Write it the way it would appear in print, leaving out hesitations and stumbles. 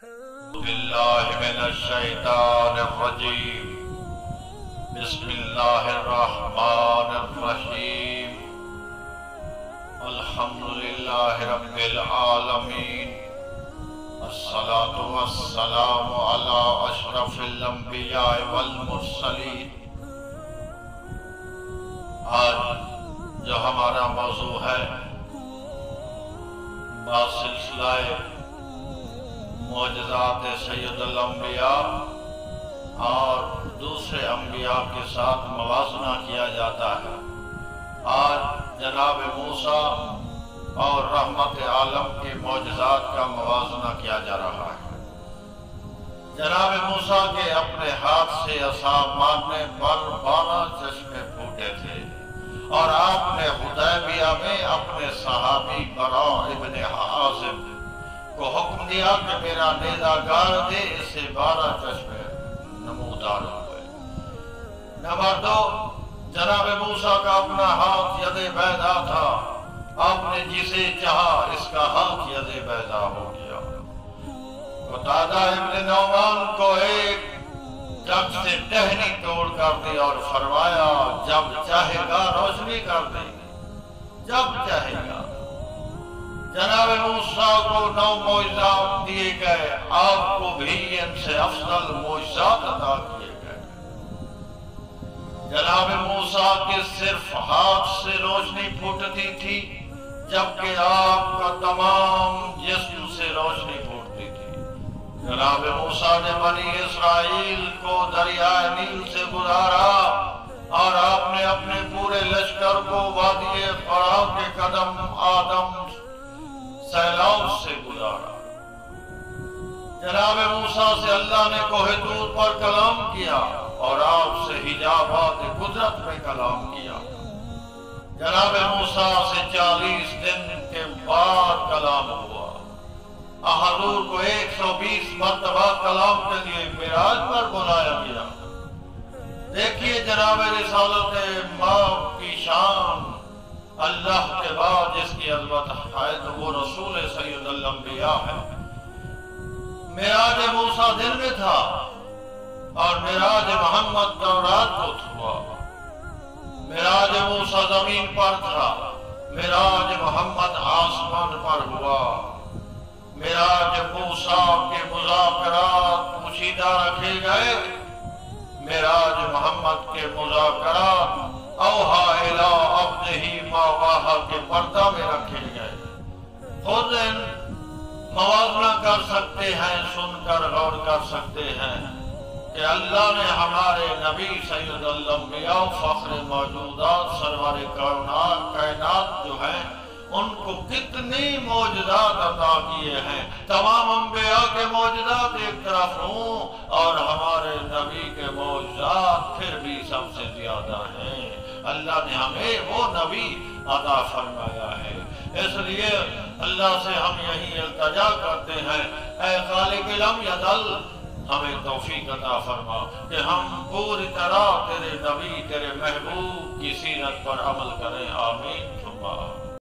باللہ من الشیطان الرجیم بسم اللہ الرحمن الرحیم الحمدللہ رب العالمین الصلاة والسلام علی اشرف الانبیاء والمرسلین۔ آج جو ہمارا موضوع ہے سلسلہ معجزات سید الانبیاء اور دوسرے انبیاء کے ساتھ موازنہ کیا جاتا ہے۔ آج جناب موسیٰ اور رحمت عالم کے معجزات کا موازنہ کیا جا رہا ہے۔ جناب موسیٰ کے اپنے ہاتھ سے عصا مارنے پر 12 چشمے پھوٹے تھے، اور آپ نے حدیبیہ میں اپنے صحابی براء ابن عازب کو حکم دیا کہ میرا نیزہ گاڑ دے، اس سے 12 چشمے نمودار ہوئے۔ نمبر 2، جناب موسیٰ کا اپنا ہاتھ ید بیضا تھا، آپ نے جسے چاہا اس کا ہاتھ ید بیضا ہو گیا۔ قتادہ ابن نعمان کو ایک جگ سے ٹہنی توڑ کر دی اور فرمایا جب چاہے گا روشنی کر دے گی، جب چاہے گا۔ جناب موسیٰ کو 9 معجزات دیے گئے، آپ کو بھی ان سے افضل معجزات عطا کیے گئے۔ جناب موسیٰ کے صرف ہاتھ سے روشنی پھوٹتی تھی، جبکہ آپ کا تمام جسم سے روشنی پھوٹتی تھی۔ جناب موسیٰ نے بنی اسرائیل کو دریائے نیل سے گزارا، اور آپ نے اپنے پورے لشکر کو وادی فرا کے قدم آدم سیلاب سے گزارا۔ جناب موسیٰ سے اللہ نے کوہ طور پر کلام کیا، اور آپ سے حجابات قدرت میں کلام کیا۔ جناب موسیٰ سے 40 دن کے بعد کلام ہوا۔ حضور کو 120 مرتبہ کلام کے لیے معراج پر بلایا گیا۔ دیکھیے جناب رسالت ماں کی شان، اللہ کے بعد جس کی عظمت ہے تو وہ رسول سید الانبیاء ہے۔ معراج موسیٰ دن میں تھا، اور معراج محمد رات کو ہوا۔ معراج موسیٰ زمین پر تھا، معراج محمد آسمان پر ہوا۔ معراج موسیٰ کے مذاکرات پوشیدہ رکھے گئے، معراج محمد کے مذاکرات اوحا الی عبدہ ما اوحا کے پردہ میں رکھے گئے۔ خود ان موازنہ کر سکتے ہیں، سن کر غور کر سکتے ہیں کہ اللہ نے ہمارے نبی سید الانبیاء فخر موجودات سرور کائنات جو ہیں ان کو کتنی معجزات عطا کیے ہیں۔ تمام انبیاء کے معجزات ایک طرف ہوں، اور ہمارے نبی کے معجزات پھر بھی سب سے زیادہ ہیں۔ اللہ نے ہمیں وہ نبی عطا فرمایا ہے، اس لیے اللہ سے ہم یہی التجا کرتے ہیں، اے خالق لم یزل، ہمیں توفیق عطا فرما کہ ہم پوری طرح تیرے نبی تیرے محبوب کی سیرت پر عمل کریں۔ آمین ثم آمین۔